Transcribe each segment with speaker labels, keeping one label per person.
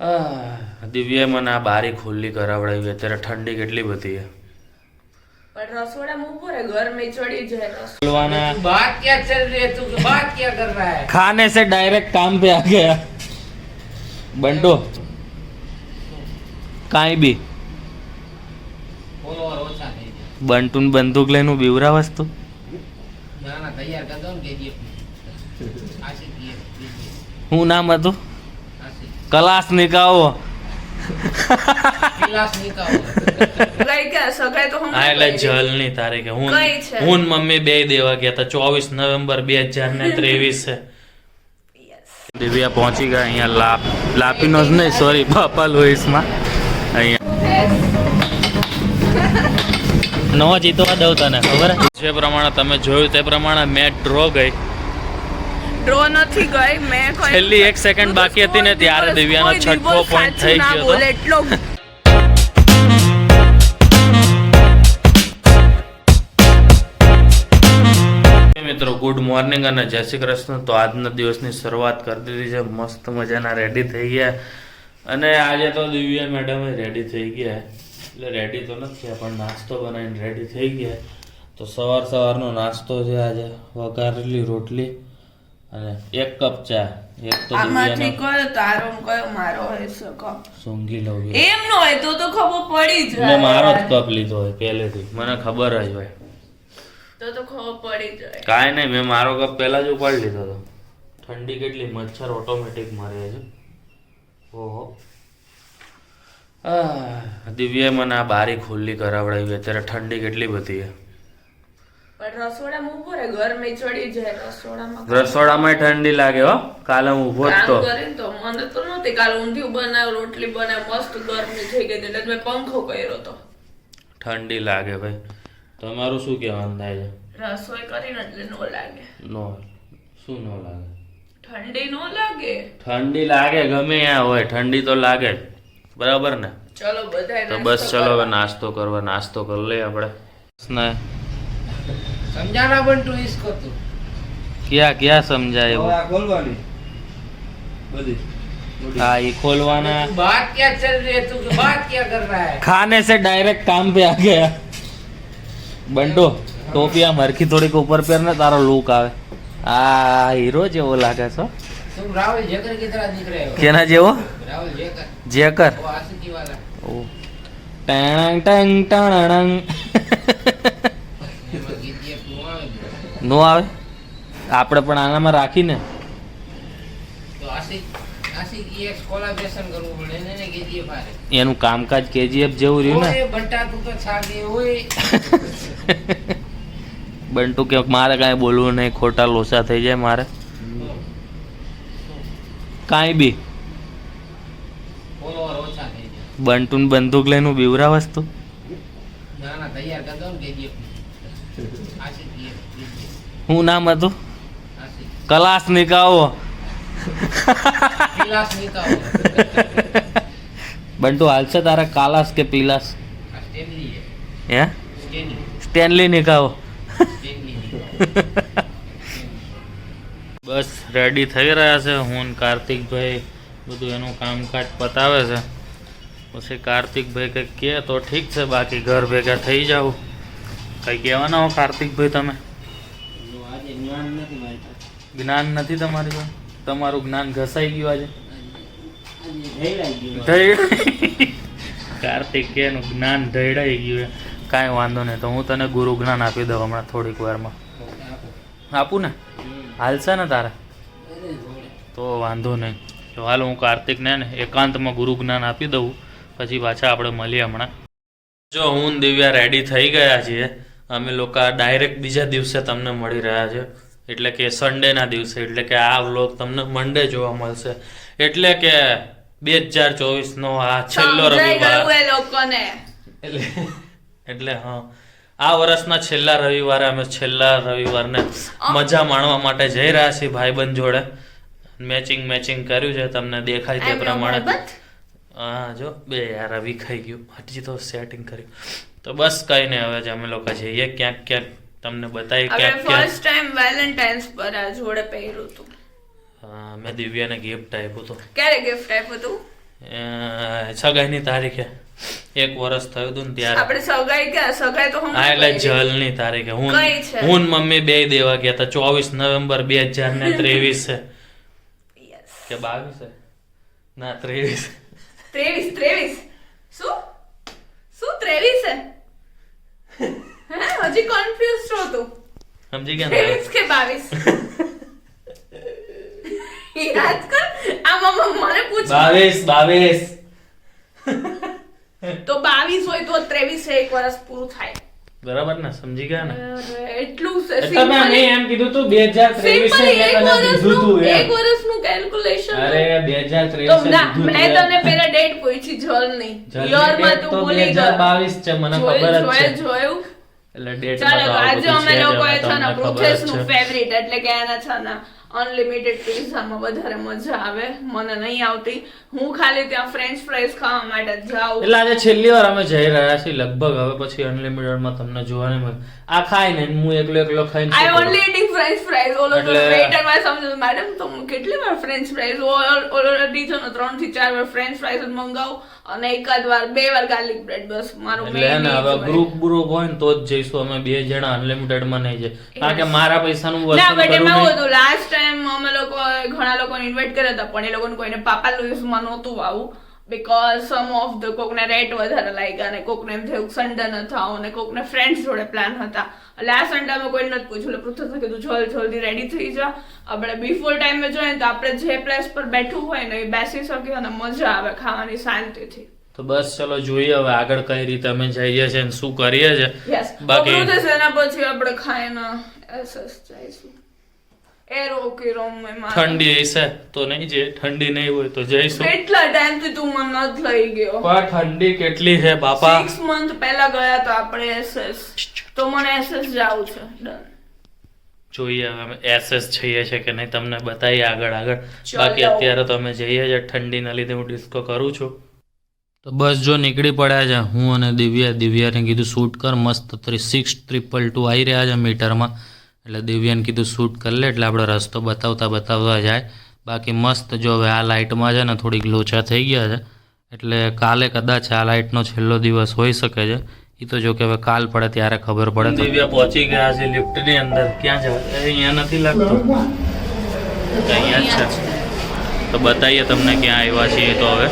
Speaker 1: દિવ્યાએ મને આ બારી ખુલ્લી કરાવડાવી. અત્યારે ઠંડી કેટલી બધી है.
Speaker 2: पर रसोड़ा में ऊपर है, घर में चढ़ी जाए
Speaker 1: खुलवाना.
Speaker 3: बात क्या चल रही है, तू बात क्या कर रहा है?
Speaker 1: खाने से डायरेक्ट काम पे आ गया. बंटो काई भी
Speaker 3: बोलो और ओछा नहीं दे.
Speaker 1: બંટુ ને બંદૂક લઈને બીવરા વસ્તુ
Speaker 3: ना ना तैयार कर दो के जी आशिक ये
Speaker 1: હું નામ હતું
Speaker 3: आशिक
Speaker 1: કલાસ નિકાવો.
Speaker 3: क्लास निकाल
Speaker 2: गई क्या सगाई तो हम
Speaker 1: હા એટલે જલની તારીખે હું
Speaker 2: કઈ છે?
Speaker 1: હું ને મમ્મી બે દેવા ગયા હતા. 24 નવેમ્બર 2023 છે. દિવ્યા પહોંચી ગયા અહીંયા લાપીનોઝ નહીં સોરી બાપા લોઈસમાં. અહીંયા નવો જીતવા દઉં તને ખબર જે પ્રમાણે તમે જોયું તે પ્રમાણે મેચ ડ્રો ગઈ.
Speaker 2: ડ્રો નથી ગઈ મેં કોઈ
Speaker 1: છેલ્લી 1 સેકન્ડ બાકી હતી ને ત્યારે દિવ્યાનો છઠ્ઠો પોઈન્ટ થઈ ગયો હતો.
Speaker 2: એટલો
Speaker 1: મિત્રો ગુડ મોર્નિંગ અને જય શ્રી કૃષ્ણ. તો આજના દિવસની શરૂઆત કરી દીધી છે. મસ્ત મજાના રેડી થઈ ગયા અને આજે તો દિવ્યા મેડમ રેડી થઈ ગયા. એટલે રેડી તો નથી થયા પણ નાસ્તો બનાવીને રેડી થઈ ગયા. તો સવારનો નાસ્તો છે આજે વઘારેલી રોટલી અને 1 કપ ચા. એક તો
Speaker 2: આમાંથી
Speaker 1: દિવ્યાનો
Speaker 2: કયો તારો ને કયો મારો હોય શકો
Speaker 1: સૂંઘી લઉં.
Speaker 2: એમ ન હોય તો ખબર પડી
Speaker 1: મેં
Speaker 2: જાય
Speaker 1: મારો જ કપ લીધો હોય પહેલેથી, મને ખબર જ હોય.
Speaker 2: તો ખબર પડી જાય.
Speaker 1: કાંઈ નહીં, મેં મારો કપ પહેલા જ ઉપાડી લીધો હતો. ઠંડી કેટલી, મચ્છર ઓટોમેટિક મરે છે. ઓહો દિવ્યાએ મને આ બારી ખુલ્લી કરાવડાવી. અત્યારે ઠંડી કેટલી બધી છે.
Speaker 2: પણ રસોડામાં ઊભો રહે, ઘર में ચડી જાય રસોડામાં.
Speaker 1: રસોડામાં ઠંડી લાગે હો. કાલે હું ઊભો જ તો
Speaker 2: કામ કરીને તો મને તો નહોતી. કાલે ઊંધિયું બનાવ, રોટલી બનાવ, મસ્ત ગરમી થઈ ગઈ એટલે મેં પંખો કર્યો તો.
Speaker 1: ઠંડી લાગે ભાઈ. તમારું શું કહેવાનું થાય છે?
Speaker 2: રસોઈ કરીને એટલે નો લાગે.
Speaker 1: નો શું નો લાગે?
Speaker 2: ઠંડી નો લાગે.
Speaker 1: ઠંડી લાગે ગમે ત્યાં હોય, ઠંડી તો લાગે જ. બરાબર ને?
Speaker 2: ચલો બધાય
Speaker 1: તો બસ ચલો હવે નાસ્તો કરવા. નાસ્તો કરી લઈએ આપણે.
Speaker 3: समझाना बंटू इसको तू
Speaker 1: क्या क्या समझाए वो?
Speaker 4: खोलवानी बधी
Speaker 1: हाँ ये खोलवाना.
Speaker 3: तू बात क्या चल रही है, तू बात क्या कर रहा है?
Speaker 1: खाने से डायरेक्ट काम पे आ गया. बंटो टोपिया मरखी थोड़ी को ऊपर पैर ना तारा लुक आवे. आ हीरो जेવો લાગે છો.
Speaker 3: तुम राहुल जेकर की तरह दिख रहे हो.
Speaker 1: केना जेવો?
Speaker 3: राहुल जेकर
Speaker 1: जेकर.
Speaker 3: वो आशिकी वाला.
Speaker 1: ओ टंग टंग टंग
Speaker 3: એમાં ગીત એ નું આવે
Speaker 1: નો આવે. આપણે પણ આનામાં રાખીને
Speaker 3: તો આशिक એક કોલાબોરેશન કરવું પડે એને ગીત પારે
Speaker 1: એનું કામકાજ કેજીએફ જેવું રહ્યું ને.
Speaker 3: ઓય બંટા તું તો છાડે ઓય
Speaker 1: બંટુ કે મારે કાંઈ બોલવું નહીં, ખોટા લોસા થઈ જાય મારે. કાંઈ બી
Speaker 3: બોલો और ઓછા થઈ જાય.
Speaker 1: બંટુ ને બંદૂક લઈને બીવરા વસ્તુ
Speaker 3: ના ના તૈયાર કર દો ને કે આशिक ये
Speaker 1: હું નામ હતું
Speaker 3: आशिक
Speaker 1: કલાસ નિકાવો.
Speaker 3: क्लास निकाल
Speaker 1: બંટુ હાલશે તારે કાલાસ કે પીલાસ?
Speaker 3: स्टेनली है
Speaker 1: હે
Speaker 3: स्टेनली
Speaker 1: સ્ટેનલી નિકાવો.
Speaker 3: स्टेनली
Speaker 1: બસ રેડી થઈ રહ્યા છે. હું ને કાર્તિકભાઈ બધું એનું કામકાજ પતાવે છે. પછી કાર્તિકભાઈ કંઈક કહે તો ઠીક છે, બાકી ઘર ભેગા થઈ જાવ. કંઈ કહેવાના હો કાર્તિકભાઈ તમે?
Speaker 3: આજે જ્ઞાન નથી મારી પાસે.
Speaker 1: જ્ઞાન નથી તમારી પાસે? તમારું જ્ઞાન ઘસાઈ ગયું આજે?
Speaker 3: આજે
Speaker 1: કાર્તિક કે એનું જ્ઞાન ઢળાઈ ગયું. કાંઈ વાંધો નહીં, તો હું તને ગુરુ જ્ઞાન આપી દઉં હમણાં થોડીક વારમાં. આપું ને? હાલશે ને તારે? તો વાંધો નહીં. તો હાલ હું કાર્તિકને ને એકાંતમાં ગુરુ જ્ઞાન આપી દઉં, પછી પાછા આપણે મળીએ હમણાં. જો હું ને દિવ્યા રેડી થઈ ગયા છીએ. અમે લોકો ડાયરેક્ટ બીજા દિવસે તમને મળી રહ્યા છે. એટલે કે સન્ડેના દિવસે, એટલે કે આ વ્લોગ તમને મંડે જોવા મળશે. એટલે કે 2024નો આ છેલ્લો
Speaker 2: સમજાઈ
Speaker 1: રવિવાર.
Speaker 2: ગયું એ લોકોને.
Speaker 1: એટલે હા, આ વર્ષના છેલ્લા રવિવારે અમે છેલ્લા રવિવારને મજા માણવા માટે જઈ રહ્યા છીએ ભાઈબંધ જોડે. મેચિંગ કર્યું છે, તમને દેખાય તે પ્રમાણે. હા જો બે યાર રવિ ખાઈ ગયું, હજી તો સેટિંગ કર્યું. તો બસ કઈ નહીં, હવે જ અમે લોકો જઈએ ક્યાંક તમને બતાવી ક્યાંક
Speaker 2: ફર્સ્ટ ટાઈમ વેલેન્ટાઇન્સ પર આ જોડે પહેર્યું હતું.
Speaker 1: હા મેં દિવ્યાને ગિફ્ટ આપ્યું હતું.
Speaker 2: ક્યારે ગિફ્ટ આપ્યું હતું?
Speaker 1: સગાઈની તારીખે 1 વર્ષ થયું હતું ને ત્યારે
Speaker 2: આપણે સગાઈ ક્યાં સગાઈ તો
Speaker 1: હા એટલે જલની તારીખે હું
Speaker 2: કઈ છે?
Speaker 1: હું ને મમ્મી બે દેવા ગયા હતા 24 નવેમ્બર 2023 છે કે 22 છે ના 23
Speaker 2: 23 શું 23 છે હે હજી કન્ફ્યુઝ છો તું
Speaker 1: સમજી ગયા ને
Speaker 2: 23 કે 22 યાદ કર આ મમ્મા મને પૂછ
Speaker 1: 22
Speaker 2: તો 22 હોય તો 23 એક વર્ષ પૂરું થાય
Speaker 1: બરાબર ને સમજી ગયા ને
Speaker 2: અરે, એટલું છે
Speaker 1: એટલે મેં એમ કીધું તું 2023
Speaker 2: એક વર્ષનું
Speaker 1: એમ
Speaker 2: કેલ્ક્યુલેશન
Speaker 1: અરે 2023
Speaker 2: તો ના મેં તને પહેલા ડેટ પૂછી જલ નહીં યર માં તું ભૂલી ગયો
Speaker 1: 2022 છે મને ખબર જ છે
Speaker 2: જોયું
Speaker 1: એટલે ડેટ
Speaker 2: ચાલો આજે અમે લોકોએ છે ને
Speaker 1: ખબર
Speaker 2: પ્રોસેસ
Speaker 1: જ
Speaker 2: નું
Speaker 1: છે
Speaker 2: ફેવરિટ એટલે કે એના છે ને અનલિમિટેડ પિઝામાં વધારે મજા આવે મને નહીં આવતી હું ખાલી ત્યાં ફ્રેન્ચ ફ્રાઈઝ ખાવા માટે જ જાઉં
Speaker 1: એટલે આજે છેલ્લી વાર અમે જઈ રહ્યા છીએ લગભગ હવે પછી અનલિમિટેડ માં તમને જોવા નહીં મળે આ ખાઈ ને હું એકલો ખાઈને
Speaker 2: આઈ
Speaker 1: શું કરું?
Speaker 2: ઓનલી ઈટિંગ ફ્રેન્ચ ફ્રાઈઝ ઓલો તો
Speaker 1: એટલે-
Speaker 2: વેઇટર માં સમજો મેડમ તો હું કેટલી વાર ફ્રેન્ચ ફ્રાઈઝ ઓલરેડી છે ને 3 થી 4 વાર ફ્રેન્ચ ફ્રાઈઝ જ મંગાવું અને એકાદ વાર 2 વાર ગાર્લિક બ્રેડ બસ મારું
Speaker 1: એટલે હે ને હવે ગ્રુપ હોય ને તો જ જઈશું અમે 2 જણા અનલિમિટેડ માં નહીં જાય કારણ કે મારા પૈસાનું
Speaker 2: ના
Speaker 1: વસૂલ
Speaker 2: બટ
Speaker 1: કરવું
Speaker 2: એમાં
Speaker 1: નહીં.
Speaker 2: હતું લાસ્ટ ટાઈમ અમે લોકો ઘણા લોકોને ઇન્વાઇટ કર્યા હતા પણ એ લોકોને કોઈને પાપા લુઈસમાં નહોતું આવું બીકોઝ સમ ઓફ ધ કોકને રેટ વધારે લાગ્યા અને કોકને એમ થયું સન્ડે ન થાવ અને કોકને ફ્રેન્ડ્સ જોડે પ્લાન હતા એટલે આ સન્ડેમાં કોઈ નથી પૂછ્યું એટલે પૃથ્વી કીધું જલ્દી રેડી થઈ જા આપણે બિફોર ટાઈમે જોઈએ ને તો આપણે જે પ્લેસ પર બેઠું હોય ને એ બેસી શકીએ અને મજા આવે ખાવાની શાંતિથી
Speaker 1: તો બસ ચલો જોઈએ હવે આગળ કઈ રીતે અમે જઈએ છીએ અને શું કરીએ છીએ
Speaker 2: યસ
Speaker 1: બાકી
Speaker 2: એના પછી આપણે ખાઈને એસએસ જઈશું એરો કે રોમ માં
Speaker 1: ઠંડી હશે તો નહીં જે ઠંડી નહીં હોય તો જઈશું
Speaker 2: કેટલા ટાઈમ થી તું મને નથી લઈ ગયો
Speaker 1: પણ ઠંડી કેટલી છે બાપા
Speaker 2: 6 મંથ પહેલા ગયા તો આપણે એસએસ તો મને એસએસ જાવું છે ડન
Speaker 1: જોઈએ હવે અમે એસએસ જઈએ છે કે નહીં તમને બતાવીએ આગળ
Speaker 2: ચલો.
Speaker 1: બાકી અત્યારે તો અમે જઈએ છીએ ઠંડીના લીધે હું ડિસ્કો કરું છું તો બસ જો નીકળી પડ્યા છે હું અને દિવ્યાને કીધું શૂટ કર મસ્ત 6222 આવી રહ્યા છે મીટરમાં એટલે દિવ્યાને કીધું શૂટ કરી લે એટલે આપણે રસ્તો બતાવતા જાય બાકી મસ્ત જો હવે આ લાઇટમાં છે ને થોડીક લોચા થઈ ગયા છે એટલે કાલે કદાચ આ લાઇટનો છેલ્લો દિવસ હોઈ શકે છે એ તો જો કે હવે કાલ પડે ત્યારે ખબર પડે દિવ્યા પહોંચી ગયા છે લિફ્ટની અંદર ક્યાં છે અહીંયા નથી લાગતું અહીંયા જ છે તો બતાવીએ તમને ક્યાં આવ્યા છીએ તો હવે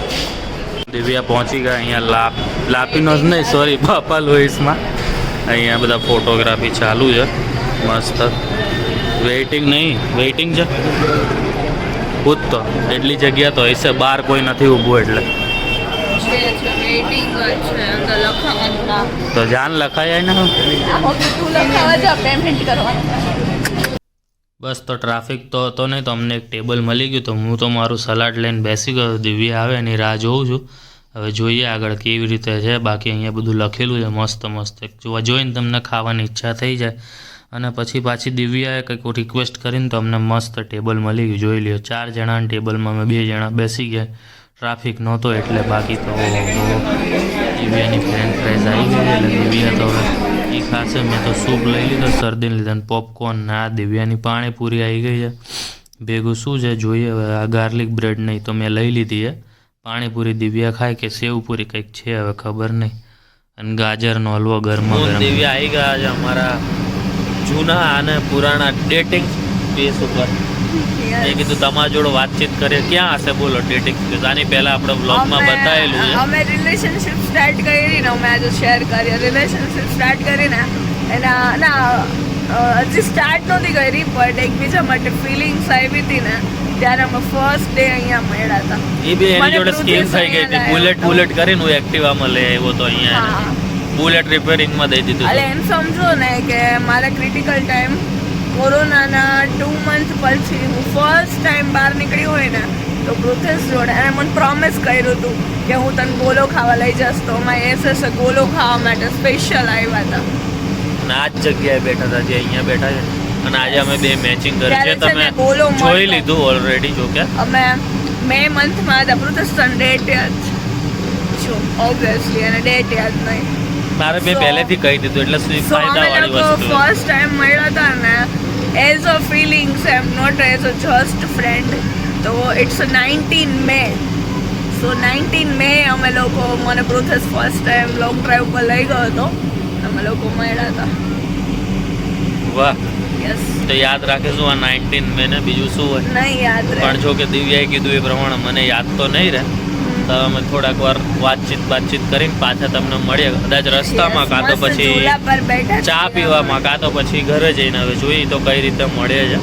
Speaker 1: દિવ્યા પહોંચી ગયા અહીંયા લાપીનો જ નહીં સોરી બાપા લોઈસમાં અહીંયા બધા ફોટોગ્રાફી ચાલુ છે મસ્ત વેઇટિંગ છે ખુદ તો એટલી જગ્યા તો હશે બહાર કોઈ નથી ઊભું એટલે
Speaker 2: વેઇટિંગ છે અંદર લખાવાનું નામ
Speaker 1: તો જાન લખાય ને
Speaker 2: તું લખાવા જા પેમેન્ટ કરવાનું
Speaker 1: બસ તો ટ્રાફિક તો હતો નહીં તો અમને એક ટેબલ મળી ગયું તો હું તો મારું સલાડ લઈને બેસી ગયો દિવ્યા આવે એની રાહ જોઉં છું હવે જોઈએ આગળ કેવી રીતે છે બાકી અહીંયા બધું લખેલું છે મસ્ત એક જોઈને તમને ખાવાની ઈચ્છા થઈ જાય અને પછી પાછી દિવ્યાએ કંઈક રિક્વેસ્ટ કરીને તો અમને મસ્ત ટેબલ મળી ગયું જોઈ લ્યો 4 જણાના ટેબલમાં અમે 2 જણા બેસી ગયા ટ્રાફિક નહોતો એટલે બાકી તો દિવ્યાની ફ્રેન્ચ ફ્રાઈઝ આવી ગઈ એટલે દિવ્યા તો હવે એ ખાશે મેં તો સૂપ લઈ લીધો શરદીને લીધે પોપકોર્ન ના દિવ્યાની પાણીપુરી આવી ગઈ છે ભેગું શું છે જોઈએ હવે આ ગાર્લિક બ્રેડ નહીં તો મેં લઈ લીધી છે પાણીપુરી દિવ્યા ખાય કે સેવપુરી કંઈક છે હવે ખબર નહીં અને ગાજરનો હલવો ગરમ દિવ્યા આવી ગયા છે અમારા જૂના અને પુરાણા ડેટિંગ સ્પેસ ઉપર એ કીધું તમારા જોડે વાતચીત કરીએ ક્યાં હશે બોલો ડેટિંગ સ્પેસ આની પહેલા આપણે વ્લોગમાં બતાવેલું છે
Speaker 2: અમે રિલેશનશિપ સ્ટાર્ટ કરી ને અમે આજે શેર કરીએ રિલેશનશિપ સ્ટાર્ટ કરીને એના ના હજી સ્ટાર્ટ નહોતી કરી પણ એકબીજા માટે ફિલિંગ્સ આવી હતી ને ત્યારે અમે ફર્સ્ટ ડે અહીંયા મળ્યા હતા
Speaker 1: એ બી એની
Speaker 2: મને
Speaker 1: જોડે સ્કીમ
Speaker 2: પૃથ્વી
Speaker 1: થઈ ગઈ હતી
Speaker 2: અહીંયા
Speaker 1: બુલેટ કરીને હું એક્ટિવામાં લઈ આવ્યો તો અહીંયા
Speaker 2: હા
Speaker 1: બુલેટ રિપેરિંગમાં દઈ દીધું
Speaker 2: એટલે એમ સમજો ને કે મારા ક્રિટિકલ ટાઈમ કોરોનાના 2 મંથ પછી હું ફર્સ્ટ ટાઈમ બહાર નીકળી હોય ને તો પૃથ્વેશ જોડે એને મને પ્રોમિસ કર્યું હતું કે હું તને ગોલો ખાવા લઈ જઈશ તો મારા એસએસ ગોલો ખાવા માટે સ્પેશિયલ આવ્યા હતા
Speaker 1: અને આ જ જગ્યાએ બેઠા હતા જે અહીંયા બેઠા છે અને આજે અમે બે મેચિંગ કરી છે
Speaker 2: ત્યારે છે ને
Speaker 1: તમે
Speaker 2: બોલો મળતો.
Speaker 1: જોઈ લીધું ઓલરેડી જો કે
Speaker 2: અમે મે મંથમાં હતા પૃથ્વેશ ડેટ યાદ છું ઓબ્વિયસલી અને ડેટ યાદ નહીં
Speaker 1: મારે બે
Speaker 2: So-
Speaker 1: પહેલેથી કહી દીધું એટલે શું
Speaker 2: સો અમે
Speaker 1: ફાયદા
Speaker 2: લોકો
Speaker 1: વાળી વસ્તુ
Speaker 2: ફર્સ્ટ ટાઈમ મળ્યા હતા ને એઝ અ ફિલિંગ્સ એમ not as a just friend તો ઇટ્સ 19 મે સો 19 મે અમે લોકો મને process first time long drive પર લઈ ગયો હતો. અમે લોકો મળ્યા હતા.
Speaker 1: વાહ,
Speaker 2: યસ.
Speaker 1: તો યાદ રાખીશું આ 19 મે ને. બીજું શું હોય
Speaker 2: નહીં યાદ રહે.
Speaker 1: પણ જો કે દિવ્યાએ કીધું એ પ્રમાણે મને યાદ તો નહીં રહે. તો અમે થોડાક વાર વાતચીત કરીને પાછા તમને મળીએ, કદાચ રસ્તામાં કાં તો
Speaker 2: મસ્ત
Speaker 1: પછી
Speaker 2: ઝૂલા પર બેઠા
Speaker 1: ચા
Speaker 2: છીએ.
Speaker 1: પીવામાં, કાં તો પછી ઘરે જઈને. હવે જોઈએ તો કઈ રીતે મળે છે.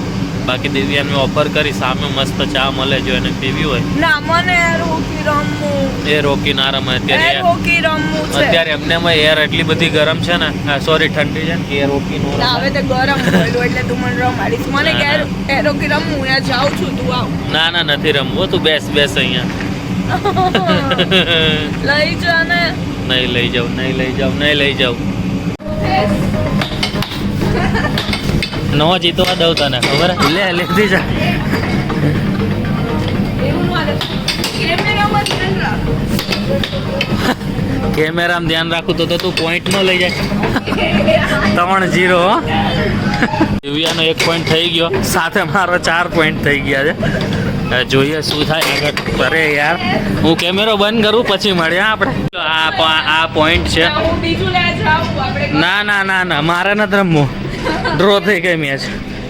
Speaker 1: બાકી દિવ્યાને ઓફર કરી, સામે મસ્ત ચા મળે, જો એને પીવી હોય.
Speaker 2: ના, મને એર હોકી રમવું.
Speaker 1: એ રોકી ના રમે
Speaker 2: એર
Speaker 1: અત્યારે.
Speaker 2: હોકી રમવું છે.
Speaker 1: અત્યારે એમનેમાં એર એટલી બધી ગરમ છે ને, સોરી ઠંડી છે ને, કે એર હોકી નો
Speaker 2: ના, હવે
Speaker 1: રમે.
Speaker 2: તો ગરમ બોલ્યું એટલે તું મને રમાડીશ. મને
Speaker 1: ના,
Speaker 2: એર હોકી રમવું. ત્યાં જાઉં છું, તું આવ.
Speaker 1: ના નથી રમવું. તું બેસ અહીંયા.
Speaker 2: લઈ જા ને.
Speaker 1: નહીં લઈ જાઉં. નો જીતવા દઉં તને, ખબર હે? લે લીધી જા.
Speaker 2: એવું મારે કેમેરામાં ધ્યાન રાખ.
Speaker 1: કેમેરામાં ધ્યાન રાખું તો તું પોઈન્ટ નો લઈ જાય. 3-0. દિવ્યાનો 1 પોઈન્ટ થઈ ગયો, સાથે મારો 4 પોઈન્ટ થઈ ગયા છે. હવે જોઈએ શું થાય આગળ. અરે યાર, હું કેમેરો બંધ કરું પછી મળ્યા આપણે. આ પોઈન્ટ છે.
Speaker 2: હું બીજું લેવા જાઉં. આપણે
Speaker 1: ના મારે નથી રમવું. ડ્રો થઈ ગઈ મેચ.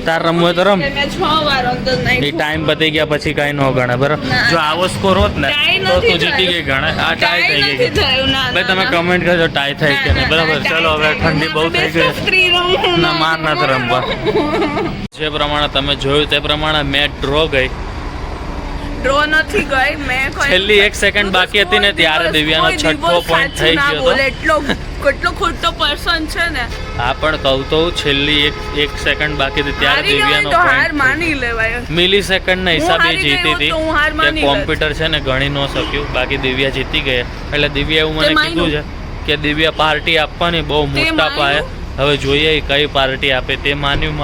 Speaker 1: તાર રમવું હોય તો રમ.
Speaker 2: મેં 6 વાર અંદર
Speaker 1: એ
Speaker 2: નહીં.
Speaker 1: ટાઈમ પતી ગયા પછી કઈ ન ગણે, બરાબર?
Speaker 2: ના.
Speaker 1: જો આવો સ્કોર હોત ને
Speaker 2: ટાઈ
Speaker 1: તો
Speaker 2: નથી
Speaker 1: તું જીતી
Speaker 2: થયું.
Speaker 1: ગઈ ગણે. આ ટાઈ થઈ
Speaker 2: નથી
Speaker 1: ગઈ.
Speaker 2: થયું. ના,
Speaker 1: ભાઈ તમે
Speaker 2: ના.
Speaker 1: કમેન્ટ કરજો ટાઈ થઈ કે નહીં, બરાબર? ચલો હવે ઠંડી બહુ થઈ ગઈ. ના, માર નથી રમવા. જે પ્રમાણે તમે જોયું તે પ્રમાણે મેચ ડ્રો ગઈ.
Speaker 2: ડ્રો નથી ગઈ. મેં કોઈ
Speaker 1: છેલ્લી 1 સેકન્ડ બાકી હતી ને ત્યારે દિવ્યાનો
Speaker 2: કોઈ
Speaker 1: 6થો
Speaker 2: દિવસ
Speaker 1: પોઈન્ટ
Speaker 2: સાચું
Speaker 1: થઈ
Speaker 2: ના
Speaker 1: ગયો
Speaker 2: બોલે.
Speaker 1: હતો.
Speaker 2: કેટલો ખોટો પર્સન છે ને.
Speaker 1: હા, પણ કહું તો છેલ્લી 1 સેકન્ડ બાકી હતી ત્યારે
Speaker 2: હારી ગયો
Speaker 1: દિવ્યાનો
Speaker 2: તો હાર
Speaker 1: પોઈન્ટ
Speaker 2: માની લેવાય.
Speaker 1: મિલી સેકન્ડના હિસાબે
Speaker 2: હારી ગઈ
Speaker 1: જીતી
Speaker 2: હોત
Speaker 1: હતી
Speaker 2: તો હું હાર
Speaker 1: કે
Speaker 2: માની લેત.
Speaker 1: કોમ્પ્યુટર છે ને ગણી ન શક્યું. બાકી દિવ્યા જીતી ગઈ. એટલે દિવ્યા એવું મને
Speaker 2: તે
Speaker 1: કીધું છે કે દિવ્યા પાર્ટી આપવાની બહુ મોટા
Speaker 2: માન્યું?
Speaker 1: પાયે. હવે જોઈએ એ કઈ પાર્ટી આપે. તે માન્યું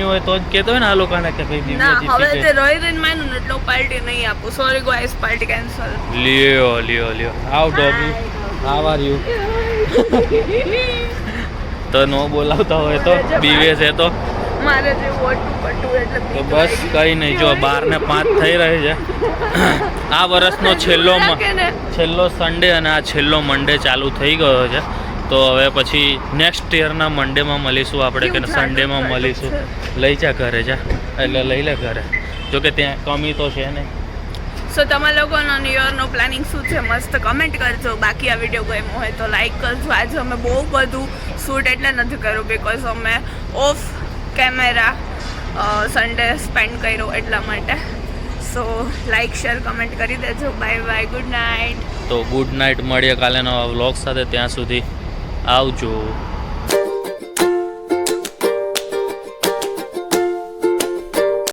Speaker 1: હોય તો જ કહેતો હોય ને આ લોકોને કે ભાઈ
Speaker 2: ના,
Speaker 1: દિવ્યા
Speaker 2: હવે
Speaker 1: જીતી
Speaker 2: તે
Speaker 1: ગઈ.
Speaker 2: રહીને માનું ને એટલો પાર્ટી નહીં આપું. Sorry guys, party cancel.
Speaker 1: લ્યો how doggy, how are you? તો નો બોલાવતા હોય તો બીવે છે તો
Speaker 2: મારે જે વોટું પટું એટલે
Speaker 1: તો બસ કઈ નહીં. જો 12 ને 5 થઈ રહી છે. આ વર્ષનો છેલ્લો સન્ડે અને આ છેલ્લો મંડે ચાલુ થઈ ગયો છે. તો હવે પછી નેક્સ્ટ યરના મંડેમાં મળીશું આપણે, કે સન્ડેમાં મળીશું. લઈ જા ઘરે જા, એટલે લઈ લે ઘરે. જો કે ત્યાં કમી તો છે નહીં.
Speaker 2: સો તમારા લોકોનો ન્યૂ યરનો પ્લાનિંગ શું છે મસ્ત કમેન્ટ કરજો. બાકી આ વિડીયો ગમ્યો હોય તો લાઈક કરજો. આજે અમે બહુ બધું શૂટ એટલે નથી કર્યું બિકોઝ અમે ઓફ કેમેરા સન્ડે સ્પેન્ડ કર્યો એટલા માટે. સો લાઈક શેર કમેન્ટ કરી દેજો. Bye, good night.
Speaker 1: તો ગુડ નાઇટ, મળીએ કાલે નવા વ્લોગ સાથે. ત્યાં સુધી આવજો.